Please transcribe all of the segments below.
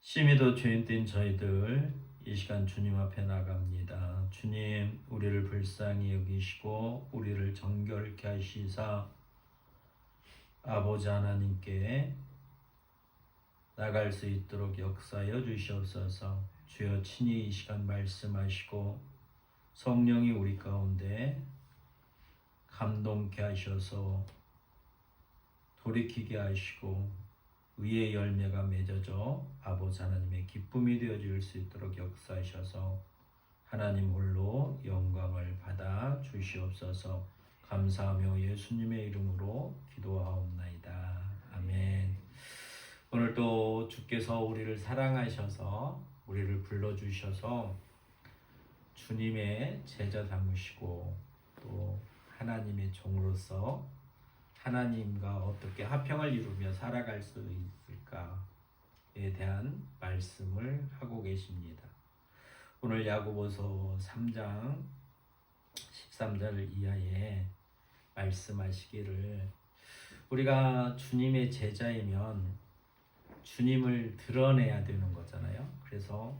심히도 죄인된 저희들 이 시간 주님 앞에 나갑니다. 주님, 우리를 불쌍히 여기시고 우리를 정결케 하시사 아버지 하나님께 나갈 수 있도록 역사하여 주시옵소서. 주여 친히 이 시간 말씀하시고 성령이 우리 가운데 감동케 하셔서 돌이키게 하시고 의의 열매가 맺어져 아버지 하나님의 기쁨이 되어질 수 있도록 역사하셔서 하나님 홀로 영광을 받아 주시옵소서. 감사하며 예수님의 이름으로 기도하옵나이다. 아멘. 오늘도 주께서 우리를 사랑하셔서 우리를 불러주셔서 주님의 제자 삼으시고 또 하나님의 종으로서 하나님과 어떻게 화평을 이루며 살아갈 수 있을까에 대한 말씀을 하고 계십니다. 오늘 야고보서 3장 13절 이하에 말씀하시기를 우리가 주님의 제자이면 주님을 드러내야 되는 거잖아요. 그래서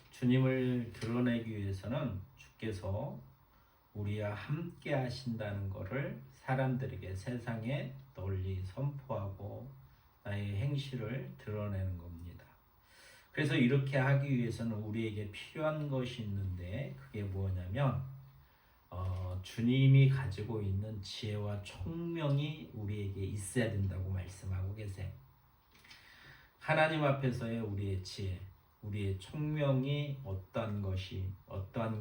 주님을 드러내기 위해서는 주께서 우리와 함께 하신다는 것을 사람들에게 세상에 널리 선포하고 나의 행실을 드러내는 겁니다. 그래서 이렇게 하기 위해서는 우리에게 필요한 것이 있는데 그게 뭐냐면 주님이 가지고 있는 지혜와 총명이 우리에게 있어야 된다고 말씀하고 계세요. 하나님 앞에서의 우리의 지혜, 우리의 총명이 어떠한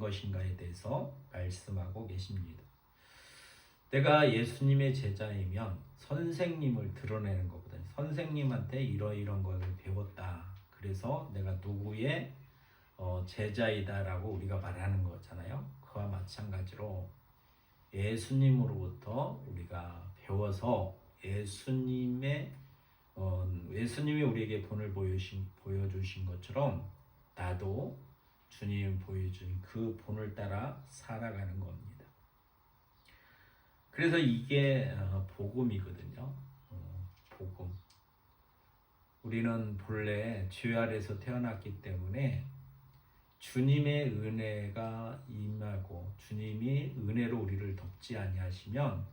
것인가에 대해서 말씀하고 계십니다. 내가 예수님의 제자이면 선생님을 드러내는 것보다 선생님한테 이런 것을 배웠다. 그래서 내가 누구의 제자이다라고 우리가 말하는 거잖아요. 그와 마찬가지로 예수님으로부터 우리가 배워서 예수님이 우리에게 본을 보여주신 것처럼 나도 주님이 보여준 그 본을 따라 살아가는 겁니다. 그래서 이게 복음이거든요. 복음. 우리는 본래 죄 아래에서 태어났기 때문에 주님의 은혜가 임하고 주님이 은혜로 우리를 덮지 아니하시면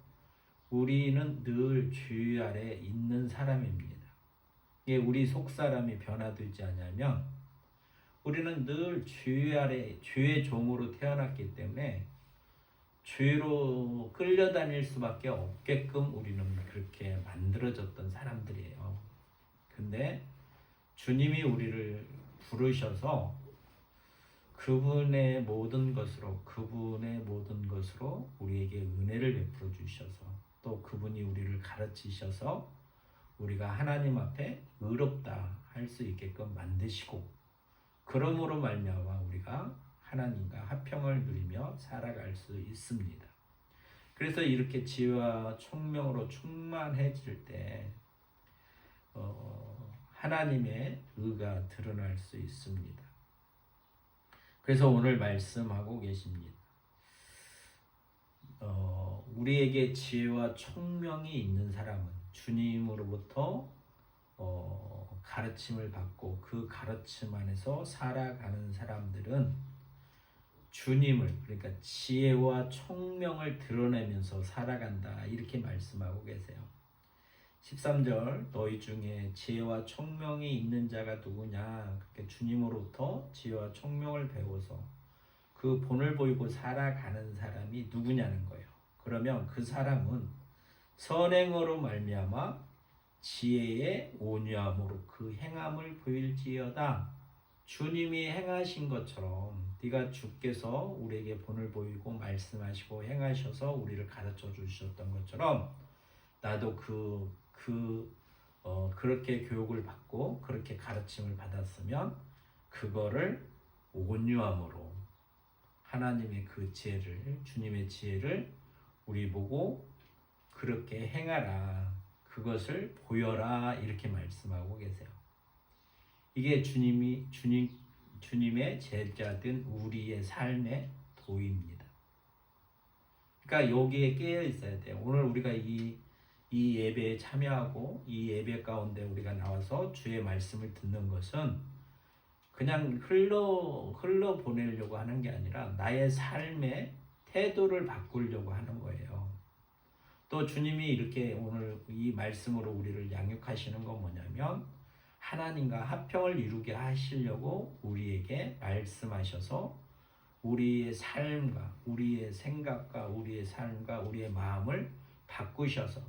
우리는 늘 죄 아래 있는 사람입니다. 이게 우리 속사람이 변화되지 않으면 우리는 늘 죄 아래 죄의 종으로 태어났기 때문에 죄로 끌려다닐 수밖에 없게끔 우리는 그렇게 만들어졌던 사람들이에요. 근데 주님이 우리를 부르셔서 그분의 모든 것으로 우리에게 은혜를 베풀어 주셔서 또 그분이 우리를 가르치셔서 우리가 하나님 앞에 의롭다 할 수 있게끔 만드시고 그러므로 말미암아 우리가 하나님과 화평을 누리며 살아갈 수 있습니다. 그래서 이렇게 지혜와 총명으로 충만해질 때 하나님의 의가 드러날 수 있습니다. 그래서 오늘 말씀하고 계십니다. 우리에게 지혜와 총명이 있는 사람은 주님으로부터 가르침을 받고 그 가르침 안에서 살아가는 사람들은 주님을 그러니까 지혜와 총명을 드러내면서 살아간다 이렇게 말씀하고 계세요. 13절 너희 중에 지혜와 총명이 있는 자가 누구냐 그렇게 주님으로부터 지혜와 총명을 배워서 그 본을 보이고 살아가는 사람이 누구냐는 거예요. 그러면 그 사람은 선행으로 말미암아 지혜의 온유함으로 그 행함을 보일지어다. 주님이 행하신 것처럼 네가 주께서 우리에게 본을 보이고 말씀하시고 행하셔서 우리를 가르쳐 주셨던 것처럼 나도 그렇게 교육을 받고 그렇게 가르침을 받았으면 그거를 온유함으로 하나님의 그 지혜를 주님의 지혜를 우리 보고 그렇게 행하라 그것을 보여라 이렇게 말씀하고 계세요. 이게 주님의 제자된 우리의 삶의 도입니다. 그러니까 여기에 깨어 있어야 돼요. 오늘 우리가 이 예배에 참여하고 이 예배 가운데 우리가 나와서 주의 말씀을 듣는 것은 그냥 흘러 보내려고 하는 게 아니라 나의 삶의 태도를 바꾸려고 하는 거예요. 또 주님이 이렇게 오늘 이 말씀으로 우리를 양육하시는 건 뭐냐면 하나님과 화평을 이루게 하시려고 우리에게 말씀하셔서 우리의 삶과 우리의 생각과 우리의 삶과 우리의 마음을 바꾸셔서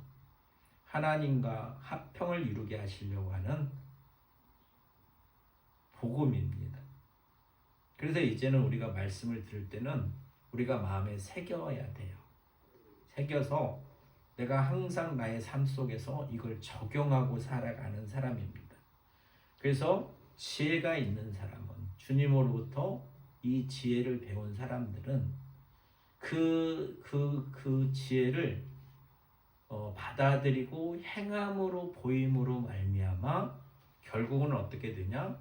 하나님과 화평을 이루게 하시려고 하는 복음입니다. 그래서 이제는 우리가 말씀을 들을 때는 우리가 마음에 새겨야 돼요. 새겨서 내가 항상 나의 삶 속에서 이걸 적용하고 살아가는 사람입니다. 그래서 지혜가 있는 사람은, 주님으로부터 이 지혜를 배운 사람들은 그 지혜를 받아들이고 행함으로 보임으로 말미암아 결국은 어떻게 되냐?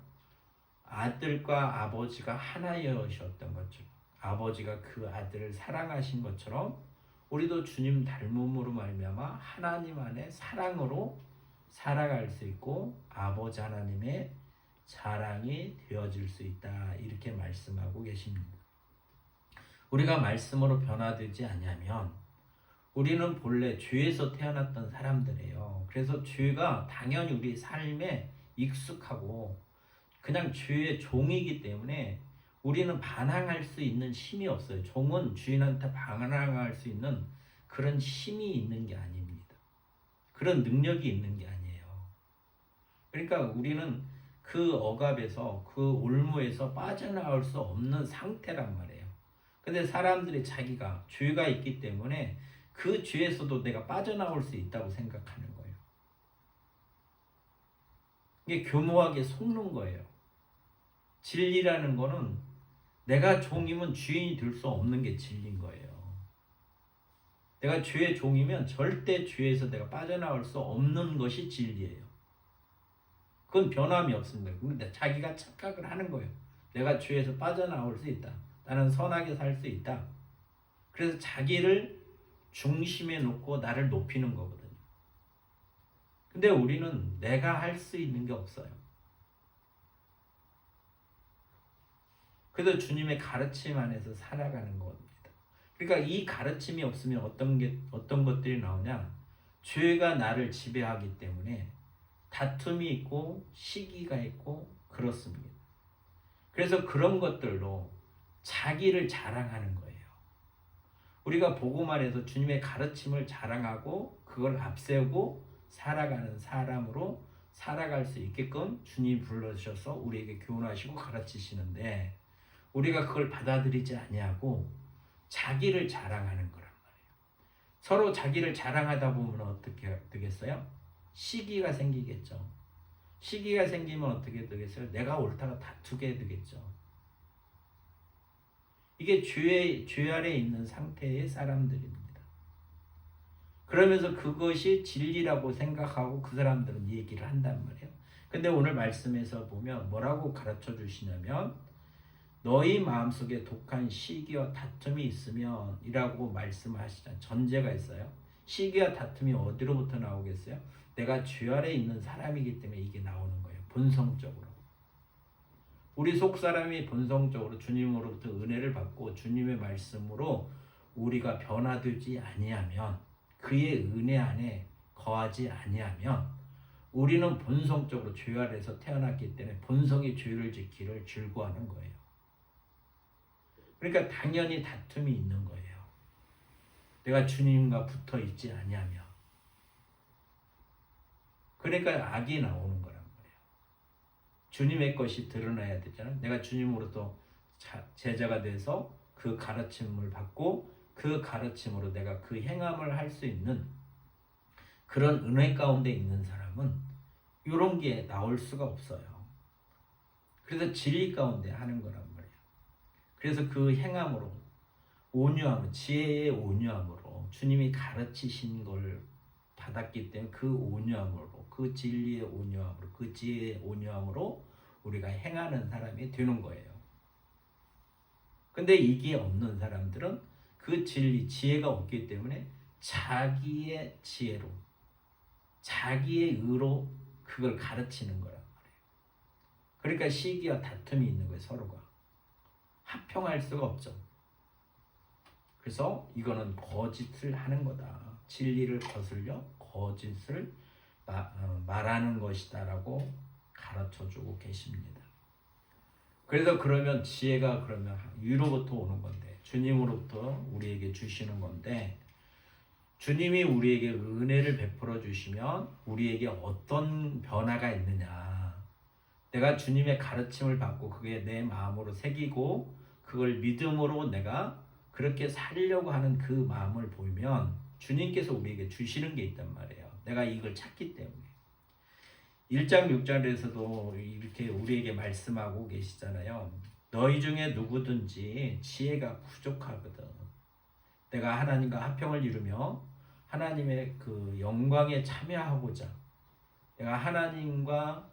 아들과 아버지가 하나여셨던 것처럼, 아버지가 그 아들을 사랑하신 것처럼 우리도 주님 닮음으로 말미암아 하나님 안에 사랑으로 살아갈 수 있고 아버지 하나님의 자랑이 되어질 수 있다, 이렇게 말씀하고 계십니다. 우리가 말씀으로 변화되지 않으면 우리는 본래 죄에서 태어났던 사람들이에요. 그래서 죄가 당연히 우리 삶에 익숙하고 그냥 죄의 종이기 때문에 우리는 반항할 수 있는 힘이 없어요. 종은 주인한테 반항할 수 있는 그런 힘이 있는 게 아닙니다. 그런 능력이 있는 게 아니에요. 그러니까 우리는 그 억압에서, 그 올무에서 빠져나올 수 없는 상태란 말이에요. 근데 사람들이 자기가 죄가 있기 때문에 그 죄에서도 내가 빠져나올 수 있다고 생각하는 거예요. 이게 교묘하게 속는 거예요. 진리라는 거는 내가 종이면 주인이 될 수 없는 게 진리인 거예요. 내가 죄의 종이면 절대 죄에서 내가 빠져나올 수 없는 것이 진리예요. 그건 변함이 없습니다. 근데 자기가 착각을 하는 거예요. 내가 죄에서 빠져나올 수 있다. 나는 선하게 살 수 있다. 그래서 자기를 중심에 놓고 나를 높이는 거거든요. 근데 우리는 내가 할 수 있는 게 없어요. 그래서 주님의 가르침 안에서 살아가는 겁니다. 그러니까 이 가르침이 없으면 어떤 것들이 나오냐? 죄가 나를 지배하기 때문에 다툼이 있고 시기가 있고 그렇습니다. 그래서 그런 것들로 자기를 자랑하는 거예요. 우리가 복음 안에서 주님의 가르침을 자랑하고 그걸 앞세우고 살아가는 사람으로 살아갈 수 있게끔 주님이 불러주셔서 우리에게 교훈하시고 가르치시는데 우리가 그걸 받아들이지 아니하고 자기를 자랑하는 거란 말이에요. 서로 자기를 자랑하다 보면 어떻게 되겠어요? 시기가 생기겠죠. 시기가 생기면 어떻게 되겠어요? 내가 옳다가 다투게 되겠죠. 이게 죄 아래에 있는 상태의 사람들입니다. 그러면서 그것이 진리라고 생각하고 그 사람들은 얘기를 한단 말이에요. 근데 오늘 말씀에서 보면 뭐라고 가르쳐 주시냐면 너희 마음속에 독한 시기와 다툼이 있으면 이라고 말씀하시잖아요. 전제가 있어요. 시기와 다툼이 어디로부터 나오겠어요? 내가 죄 아래에 있는 사람이기 때문에 이게 나오는 거예요. 본성적으로. 우리 속사람이 본성적으로 주님으로부터 은혜를 받고 주님의 말씀으로 우리가 변화되지 아니하면, 그의 은혜 안에 거하지 아니하면 우리는 본성적으로 죄 아래에서 태어났기 때문에 본성이 죄를 짓기를 즐거워하는 거예요. 그러니까 당연히 다툼이 있는 거예요. 내가 주님과 붙어 있지 아니하면. 그러니까 악이 나오는 거란 말이에요. 주님의 것이 드러나야 되잖아요. 내가 주님으로부터 제자가 돼서 그 가르침을 받고 그 가르침으로 내가 그 행함을 할 수 있는 그런 은혜 가운데 있는 사람은 이런 게 나올 수가 없어요. 그래서 진리 가운데 하는 거란 말이에요. 그래서 그 행함으로 온유함으로, 지혜의 온유함으로 주님이 가르치신 걸 받았기 때문에 그 온유함으로, 그 진리의 온유함으로, 그 지혜의 온유함으로 우리가 행하는 사람이 되는 거예요. 근데 이게 없는 사람들은 그 진리, 지혜가 없기 때문에 자기의 지혜로, 자기의 의로 그걸 가르치는 거란 말이에요. 그러니까 시기와 다툼이 있는 거예요. 서로가 합평할 수가 없죠. 그래서 이거는 거짓을 하는 거다. 진리를 거슬려 거짓을 말하는 것이다라고 가르쳐주고 계십니다. 그래서 그러면 지혜가 그러면 위로부터 오는 건데, 주님으로부터 우리에게 주시는 건데, 주님이 우리에게 은혜를 베풀어 주시면 우리에게 어떤 변화가 있느냐. 내가 주님의 가르침을 받고 그게 내 마음으로 새기고 그걸 믿음으로 내가 그렇게 살려고 하는 그 마음을 보이면 주님께서 우리에게 주시는 게 있단 말이에요. 내가 이걸 찾기 때문에. 1장 6절에서도 이렇게 우리에게 말씀하고 계시잖아요. 너희 중에 누구든지 지혜가 부족하거든. 내가 하나님과 화평을 이루며 하나님의 그 영광에 참여하고자, 내가 하나님과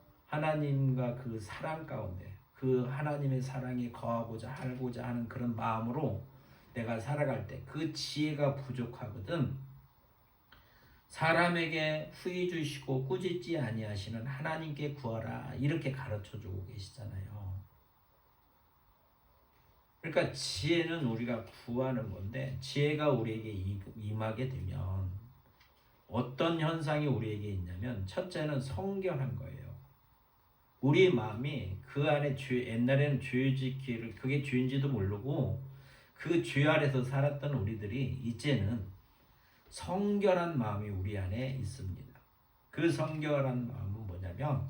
그 사랑 가운데 그 하나님의 사랑에 거하고자 하는 그런 마음으로 내가 살아갈 때 그 지혜가 부족하거든. 사람에게 후히 주시고 꾸짖지 아니하시는 하나님께 구하라, 이렇게 가르쳐주고 계시잖아요. 그러니까 지혜는 우리가 구하는 건데, 지혜가 우리에게 임하게 되면 어떤 현상이 우리에게 있냐면, 첫째는 성결한 거예요. 우리 마음이 그 안에 옛날에는 죄 지키를 그게 죄인지도 모르고 그 죄 아래서 살았던 우리들이 이제는 성결한 마음이 우리 안에 있습니다. 그 성결한 마음은 뭐냐면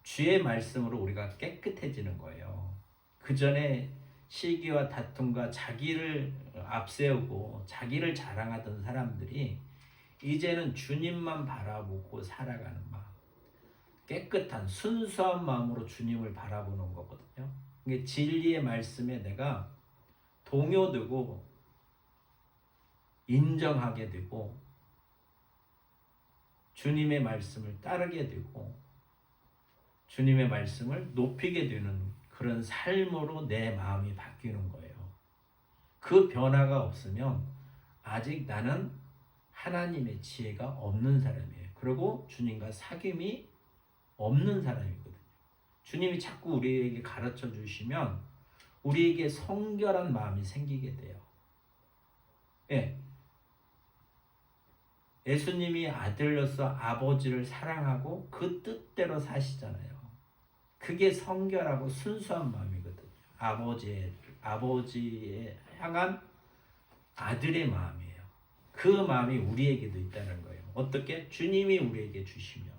주의 말씀으로 우리가 깨끗해지는 거예요. 그 전에 시기와 다툼과 자기를 앞세우고 자기를 자랑하던 사람들이 이제는 주님만 바라보고 살아가는 마음, 깨끗한 순수한 마음으로 주님을 바라보는 거거든요. 이게 진리의 말씀에 내가 동요되고 인정하게 되고 주님의 말씀을 따르게 되고 주님의 말씀을 높이게 되는 그런 삶으로 내 마음이 바뀌는 거예요. 그 변화가 없으면 아직 나는 하나님의 지혜가 없는 사람이에요. 그리고 주님과 사귐이 없는 사람이거든요. 주님이 자꾸 우리에게 가르쳐 주시면 우리에게 성결한 마음이 생기게 돼요. 예. 예수님이 아들로서 아버지를 사랑하고 그 뜻대로 사시잖아요. 그게 성결하고 순수한 마음이거든요. 아버지에 향한 아들의 마음이에요. 그 마음이 우리에게도 있다는 거예요. 어떻게? 주님이 우리에게 주시면.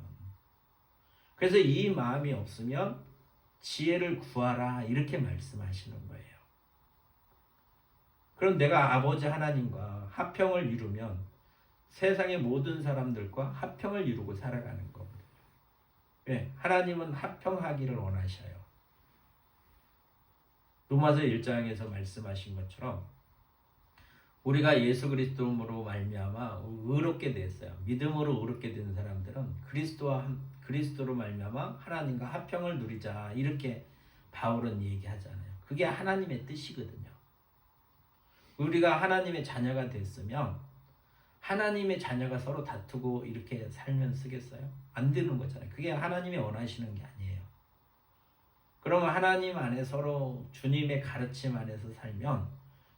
그래서 이 마음이 없으면 지혜를 구하라, 이렇게 말씀하시는 거예요. 그럼 내가 아버지 하나님과 화평을 이루면 세상의 모든 사람들과 화평을 이루고 살아가는 거거든요. 왜? 하나님은 화평하기를 원하셔요. 로마서 1장에서 말씀하신 것처럼 우리가 예수 그리스도로 말미암아 의롭게 됐어요. 믿음으로 의롭게 된 사람들은 그리스도로 말미암아 하나님과 화평을 누리자, 이렇게 바울은 얘기하잖아요. 그게 하나님의 뜻이거든요. 우리가 하나님의 자녀가 됐으면 하나님의 자녀가 서로 다투고 이렇게 살면 쓰겠어요? 안 되는 거잖아요. 그게 하나님이 원하시는 게 아니에요. 그러면 하나님 안에 서로 주님의 가르침 안에서 살면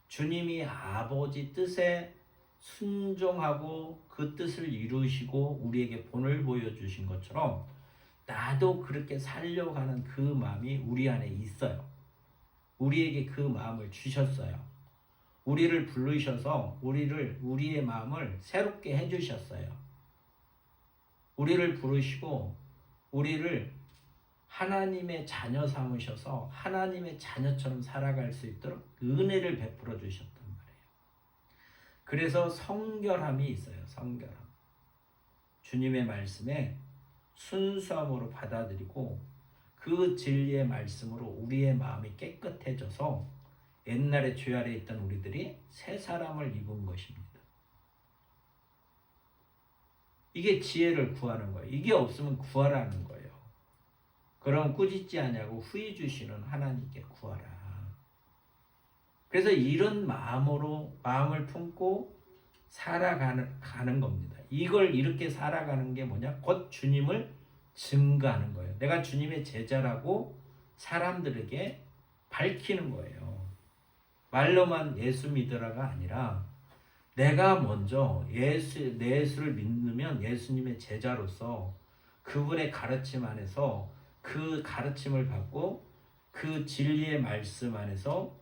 주님이 아버지 뜻에 순종하고 그 뜻을 이루시고 우리에게 본을 보여주신 것처럼 나도 그렇게 살려고 하는 그 마음이 우리 안에 있어요. 우리에게 그 마음을 주셨어요. 우리를 부르셔서 우리의 마음을 새롭게 해주셨어요. 우리를 부르시고 우리를 하나님의 자녀 삼으셔서 하나님의 자녀처럼 살아갈 수 있도록 은혜를 베풀어 주셨단 말이에요. 그래서 성결함이 있어요. 성결함. 주님의 말씀에 순수함으로 받아들이고 그 진리의 말씀으로 우리의 마음이 깨끗해져서 옛날에 죄 아래 있던 우리들이 새 사람을 입은 것입니다. 이게 지혜를 구하는 거예요. 이게 없으면 구하라는 거예요. 그럼 꾸짖지 아니하고 후히 주시는 하나님께 구하라. 그래서 이런 마음을 품고 살아가는 겁니다. 이걸 이렇게 살아가는 게 뭐냐? 곧 주님을 증거하는 거예요. 내가 주님의 제자라고 사람들에게 밝히는 거예요. 말로만 예수 믿으라가 아니라 내가 먼저 예수를 믿으면 예수님의 제자로서 그분의 가르침 안에서 그 가르침을 받고 그 진리의 말씀 안에서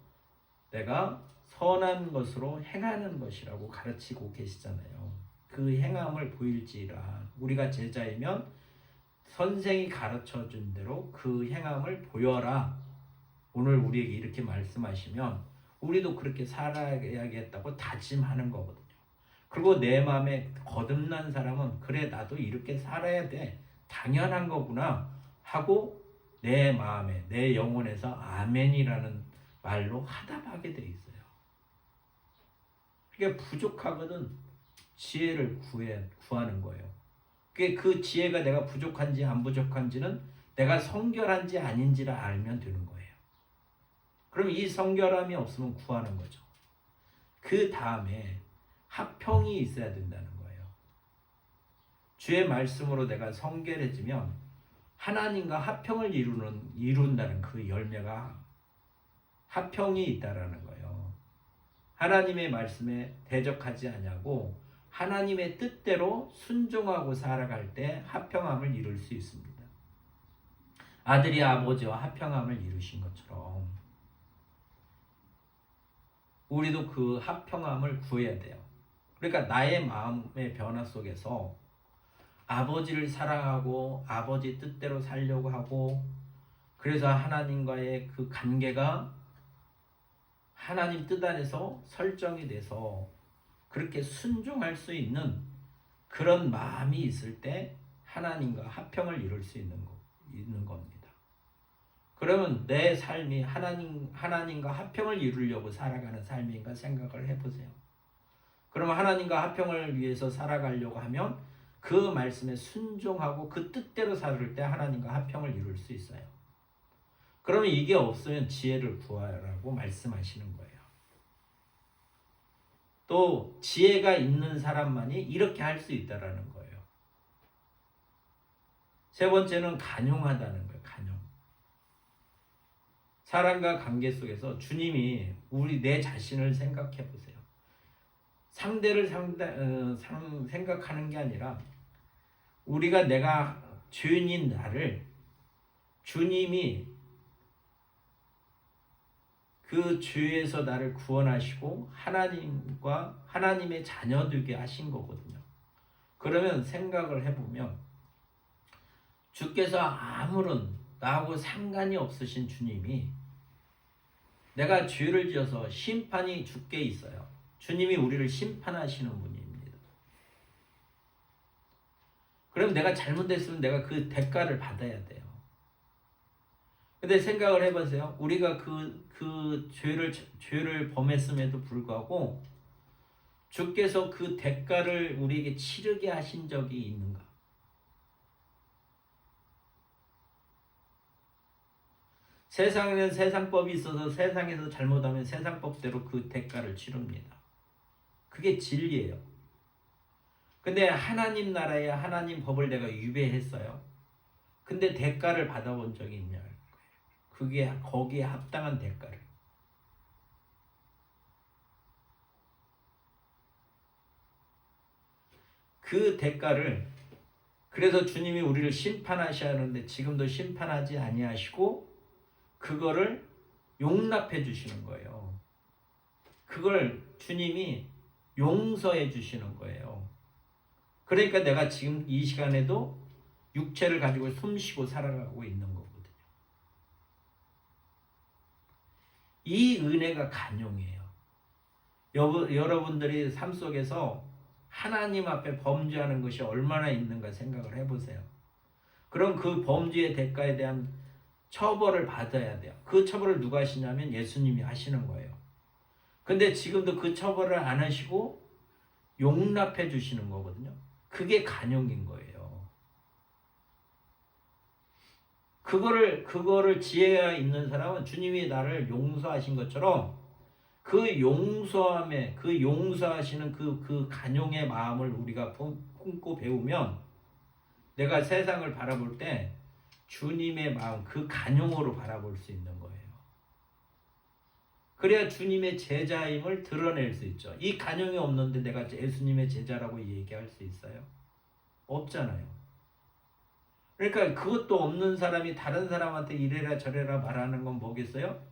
내가 선한 것으로 행하는 것이라고 가르치고 계시잖아요. 그 행함을 보일지라. 우리가 제자이면 선생이 가르쳐준 대로 그 행함을 보여라. 오늘 우리에게 이렇게 말씀하시면 우리도 그렇게 살아야겠다고 다짐하는 거거든요. 그리고 내 마음에 거듭난 사람은 그래 나도 이렇게 살아야 돼. 당연한 거구나 하고 내 마음에 내 영혼에서 아멘이라는 말로 화답하게 돼 있어요. 그게 부족하거든 지혜를 구하는 거예요. 그 지혜가 내가 부족한지 안 부족한지는 내가 성결한지 아닌지를 알면 되는 거예요. 그럼 이 성결함이 없으면 구하는 거죠. 그 다음에 합평이 있어야 된다는 거예요. 주의 말씀으로 내가 성결해지면 하나님과 합평을 이룬다는 그 열매가 합평이 있다라는 거예요. 하나님의 말씀에 대적하지 아니하고 하나님의 뜻대로 순종하고 살아갈 때 합평함을 이룰 수 있습니다. 아들이 아버지와 합평함을 이루신 것처럼 우리도 그 합평함을 구해야 돼요. 그러니까 나의 마음의 변화 속에서 아버지를 사랑하고 아버지 뜻대로 살려고 하고 그래서 하나님과의 그 관계가 하나님 뜻 안에서 설정이 돼서 그렇게 순종할 수 있는 그런 마음이 있을 때 하나님과 합평을 이룰 수 있는 겁니다. 그러면 내 삶이 하나님과 합평을 이루려고 살아가는 삶인가 생각을 해보세요. 그러면 하나님과 합평을 위해서 살아가려고 하면 그 말씀에 순종하고 그 뜻대로 살을 때 하나님과 합평을 이룰 수 있어요. 그러면 이게 없으면 지혜를 구하라고 말씀하시는 거예요. 또 지혜가 있는 사람만이 이렇게 할 수 있다라는 거예요. 세 번째는 간용하다는 거예요. 간용. 사람과 관계 속에서 주님이 내 자신을 생각해 보세요. 상대를 생각하는 게 아니라 내가 죄인인 나를 주님이 그 죄에서 나를 구원하시고 하나님의 자녀 되게 하신 거거든요. 그러면 생각을 해보면 주께서 아무런 나하고 상관이 없으신 주님이 내가 죄를 지어서 심판이 주께 있어요. 주님이 우리를 심판하시는 분입니다. 그럼 내가 잘못했으면 내가 그 대가를 받아야 돼요. 근데 생각을 해보세요. 우리가 그 죄를 범했음에도 불구하고 주께서 그 대가를 우리에게 치르게 하신 적이 있는가? 세상에는 세상법이 있어서 세상에서 잘못하면 세상법대로 그 대가를 치릅니다. 그게 진리예요. 근데 하나님 나라에 하나님 법을 내가 위배했어요. 근데 대가를 받아본 적이 있냐? 그게 거기에 합당한 대가를. 그 대가를 그래서 주님이 우리를 심판하셔야 하는데 지금도 심판하지 아니하시고 그거를 용납해 주시는 거예요. 그걸 주님이 용서해 주시는 거예요. 그러니까 내가 지금 이 시간에도 육체를 가지고 숨쉬고 살아가고 있는 거거든요. 이 은혜가 간용이에요. 여러분들이 삶 속에서 하나님 앞에 범죄하는 것이 얼마나 있는가 생각을 해보세요. 그럼 그 범죄의 대가에 대한 처벌을 받아야 돼요. 그 처벌을 누가 하시냐면 예수님이 하시는 거예요. 근데 지금도 그 처벌을 안 하시고 용납해 주시는 거거든요. 그게 간용인 거예요. 그거를 지혜가 있는 사람은 주님이 나를 용서하신 것처럼 그 용서함에 그 용서하시는 그 간용의 마음을 우리가 품고 배우면 내가 세상을 바라볼 때 주님의 마음, 그 간용으로 바라볼 수 있는 거예요. 그래야 주님의 제자임을 드러낼 수 있죠. 이 간용이 없는데 내가 예수님의 제자라고 얘기할 수 있어요? 없잖아요. 그러니까 그것도 없는 사람이 다른 사람한테 이래라 저래라 말하는 건 뭐겠어요?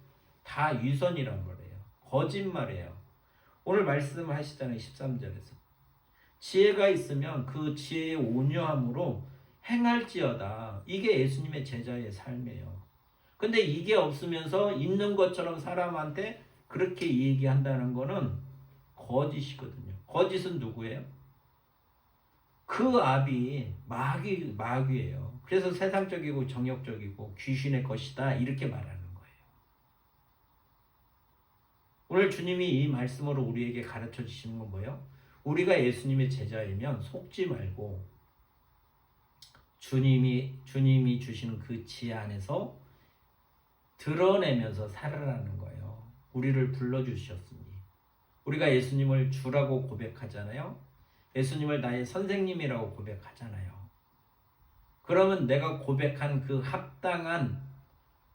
다 위선이란 말이에요. 거짓말이에요. 오늘 말씀하시잖아요. 13절에서. 지혜가 있으면 그 지혜의 온유함으로 행할지어다. 이게 예수님의 제자의 삶이에요. 근데 이게 없으면서 있는 것처럼 사람한테 그렇게 얘기한다는 거는 거짓이거든요. 거짓은 누구예요? 그 압이 마귀예요. 그래서 세상적이고 정욕적이고 귀신의 것이다 이렇게 말하는 거예요. 오늘 주님이 이 말씀으로 우리에게 가르쳐 주시는 건 뭐예요? 우리가 예수님의 제자이면 속지 말고 주님이 주시는 그 지혜 안에서 드러내면서 살아라는 거예요. 우리를 불러주셨으니. 우리가 예수님을 주라고 고백하잖아요. 예수님을 나의 선생님이라고 고백하잖아요. 그러면 내가 고백한 그 합당한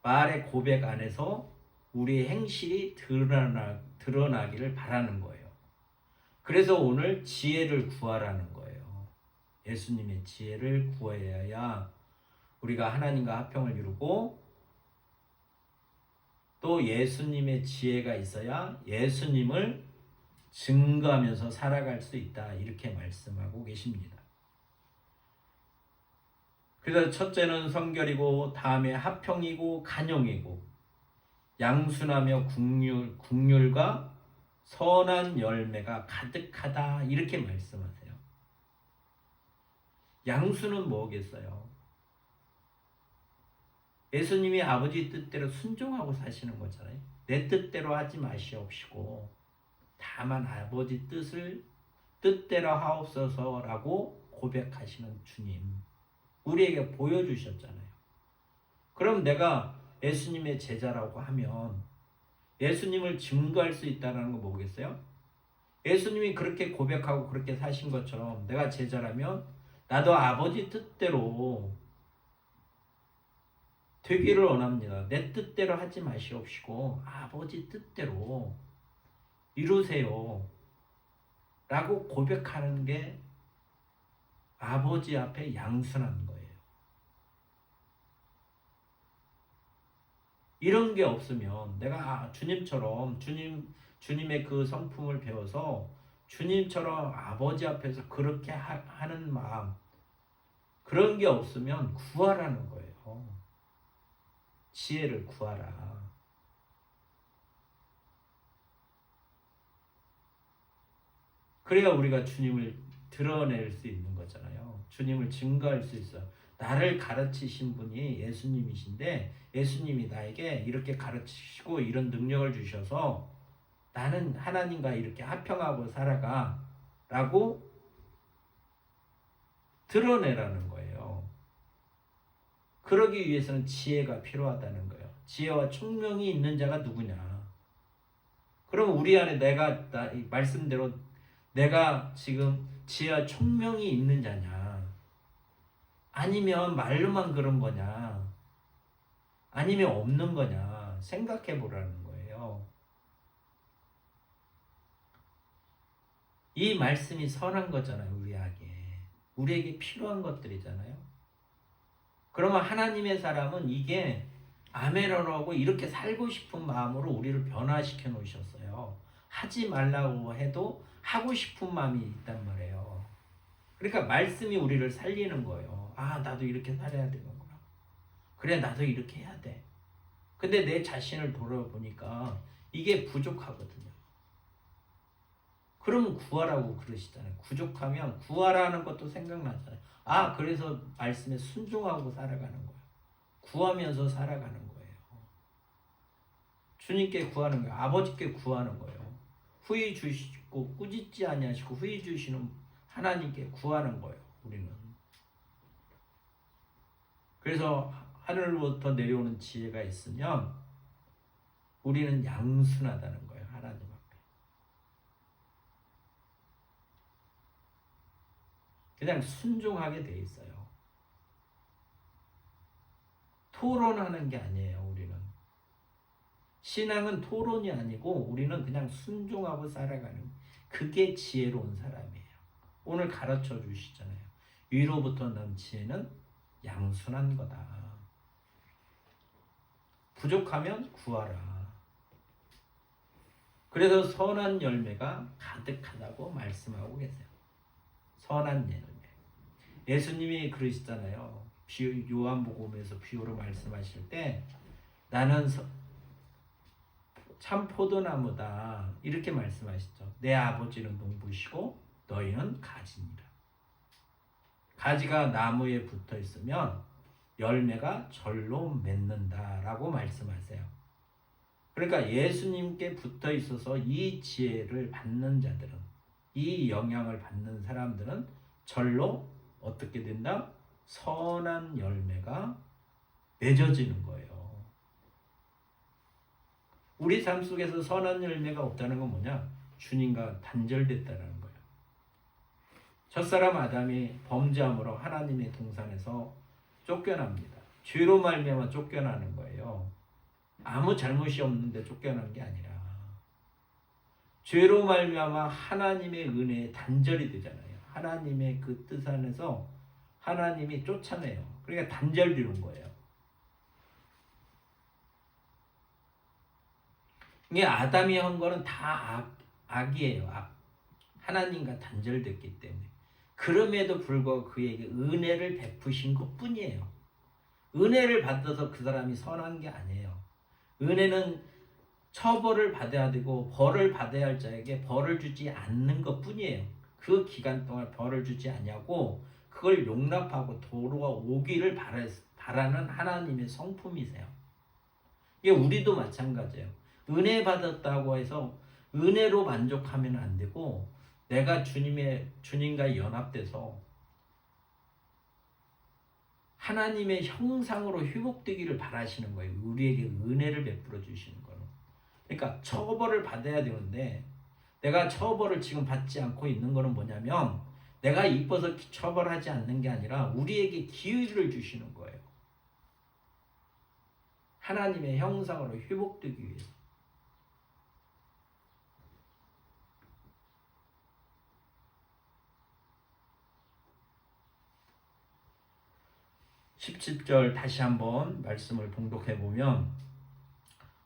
말의 고백 안에서 우리의 행실이 드러나기를 바라는 거예요. 그래서 오늘 지혜를 구하라는 거예요. 예수님의 지혜를 구해야 우리가 하나님과 화평을 이루고 또 예수님의 지혜가 있어야 예수님을 증거하면서 살아갈 수 있다. 이렇게 말씀하고 계십니다. 그래서 첫째는 성결이고 다음에 화평이고 간용이고 양순하며 국률과 선한 열매가 가득하다. 이렇게 말씀하세요. 양수는 뭐겠어요? 예수님이 아버지 뜻대로 순종하고 사시는 거잖아요. 내 뜻대로 하지 마시옵시고 다만 아버지 뜻대로 하옵소서라고 고백하시는 주님. 우리에게 보여주셨잖아요. 그럼 내가 예수님의 제자라고 하면 예수님을 증거할 수 있다는 거 뭐겠어요? 예수님이 그렇게 고백하고 그렇게 사신 것처럼 내가 제자라면 나도 아버지 뜻대로 되기를 원합니다. 내 뜻대로 하지 마시옵시고 아버지 뜻대로 이루세요. 라고 고백하는 게 아버지 앞에 양순한 거예요. 이런 게 없으면 내가 주님처럼 주님의 그 성품을 배워서 주님처럼 아버지 앞에서 그렇게 하는 마음 그런 게 없으면 구하라는 거예요. 지혜를 구하라. 그래야 우리가 주님을 드러낼 수 있는 거잖아요. 주님을 증거할 수 있어요. 나를 가르치신 분이 예수님이신데 예수님이 나에게 이렇게 가르치시고 이런 능력을 주셔서 나는 하나님과 이렇게 화평하고 살아가 라고 드러내라는 거예요. 그러기 위해서는 지혜가 필요하다는 거예요. 지혜와 총명이 있는 자가 누구냐? 그럼 우리 안에 말씀대로 내가 지금 지혜와 총명이 있는 자냐? 아니면 말로만 그런 거냐? 아니면 없는 거냐? 생각해 보라는 거예요. 이 말씀이 선한 거잖아요, 우리에게 필요한 것들이잖아요. 그러면 하나님의 사람은 이게 아멘이라고 이렇게 살고 싶은 마음으로 우리를 변화시켜 놓으셨어요. 하지 말라고 해도 하고 싶은 마음이 있단 말이에요. 그러니까 말씀이 우리를 살리는 거예요. 아, 나도 이렇게 살아야 되는구나. 그래, 나도 이렇게 해야 돼. 근데 내 자신을 돌아보니까 이게 부족하거든요. 그러면 구하라고 그러시잖아요. 부족하면 구하라는 것도 생각나잖아요. 아, 그래서 말씀에 순종하고 살아가는 거예요. 구하면서 살아가는 거예요. 주님께 구하는 거예요. 아버지께 구하는 거예요. 후히 주시고 꾸짖지 아니하시고 후히 주시는 하나님께 구하는 거예요. 우리는. 그래서 하늘로부터 내려오는 지혜가 있으면 우리는 양순하다는 거예요. 하나님 앞에. 그냥 순종하게 돼 있어요. 토론하는 게 아니에요. 우리는 신앙은 토론이 아니고 우리는 그냥 순종하고 살아가는, 그게 지혜로운 사람이에요. 오늘 가르쳐 주시잖아요. 위로부터 난 지혜는 양순한 거다. 부족하면 구하라. 그래서 선한 열매가 가득하다고 말씀하고 계세요. 선한 열매. 예수님이 그러시잖아요. 요한복음에서 비유로 말씀하실 때 나는 참 포도나무다 이렇게 말씀하시죠. 내 아버지는 농부시고 너희는 가지니라. 가지가 나무에 붙어 있으면 열매가 절로 맺는다라고 말씀하세요. 그러니까 예수님께 붙어 있어서 이 지혜를 받는 자들은, 이 영향을 받는 사람들은 절로 어떻게 된다? 선한 열매가 맺어지는 거예요. 우리 삶 속에서 선한 열매가 없다는 건 뭐냐? 주님과 단절됐다는 거예요. 첫사람 아담이 범죄함으로 하나님의 동산에서 쫓겨납니다. 죄로 말미암아 쫓겨나는 거예요. 아무 잘못이 없는데 쫓겨난 게 아니라 죄로 말미암아 하나님의 은혜에 단절이 되잖아요. 하나님의 그 뜻 안에서 하나님이 쫓아내요. 그러니까 단절되는 거예요. 이게 아담이 한 거는 다 악이에요. 악. 하나님과 단절됐기 때문에. 그럼에도 불구하고 그에게 은혜를 베푸신 것 뿐이에요. 은혜를 받아서 그 사람이 선한 게 아니에요. 은혜는 처벌을 받아야 되고 벌을 받아야 할 자에게 벌을 주지 않는 것 뿐이에요. 그 기간 동안 벌을 주지 않냐고 그걸 용납하고 돌아오기를 바라는 하나님의 성품이세요. 이게 우리도 마찬가지예요. 은혜 받았다고 해서 은혜로 만족하면 안 되고 내가 주님과 연합돼서 하나님의 형상으로 회복되기를 바라시는 거예요. 우리에게 은혜를 베풀어 주시는 거는. 그러니까 처벌을 받아야 되는데 내가 처벌을 지금 받지 않고 있는 거는 뭐냐면 내가 이뻐서 처벌하지 않는 게 아니라 우리에게 기회를 주시는 거예요. 하나님의 형상으로 회복되기 위해서. (17절) 다시 한번 말씀을 봉독해 보면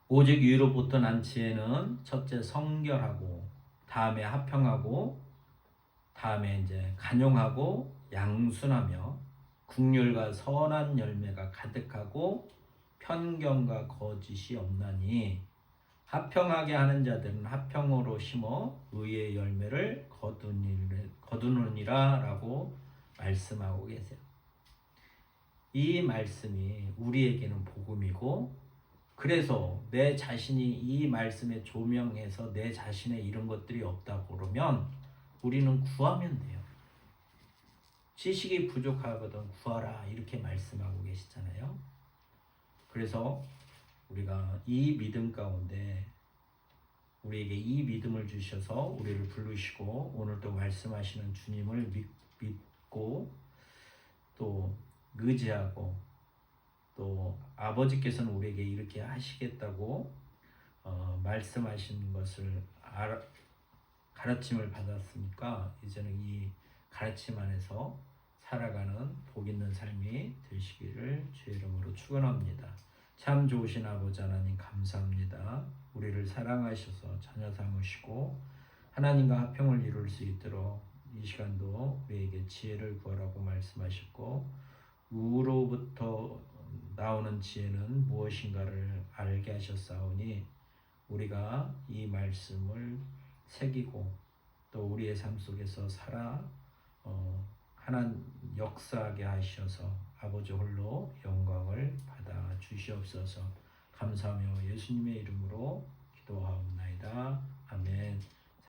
오직 위로부터 난 지혜는 첫째 성결하고 다음에 합평하고 다음에 이제 간용하고 양순하며 긍휼과 선한 열매가 가득하고 편견과 거짓이 없나니 합평하게 하는 자들은 합평으로 심어 의의 열매를 거두느니라 라고 말씀하고 계세요. 이 말씀이 우리에게는 복음이고 그래서 내 자신이 이 말씀에 조명해서 내 자신의 이런 것들이 없다고 그러면 우리는 구하면 돼요. 지식이 부족하거든 구하라 이렇게 말씀하고 계시잖아요. 그래서 우리가 이 믿음 가운데 우리에게 이 믿음을 주셔서 우리를 부르시고 오늘도 말씀하시는 주님을 믿고 또 의지하고 또 아버지께서는 우리에게 이렇게 하시겠다고 말씀하신 것을 가르침을 받았으니까 이제는 이 가르침 안에서 살아가는 복 있는 삶이 되시기를 주의 이름으로 축원합니다. 참 좋으신 아버지 하나님 감사합니다. 우리를 사랑하셔서 자녀 삼으시고 하나님과 화평을 이룰 수 있도록 이 시간도 우리에게 지혜를 구하라고 말씀하셨고 우로부터 나오는 지혜는 무엇인가를 알게 하셨사오니 우리가 이 말씀을 새기고 또 우리의 삶 속에서 살아 하나님 역사하게 하셔서 아버지 홀로 영광을 받아 주시옵소서. 감사하며 예수님의 이름으로 기도하옵나이다. 아멘.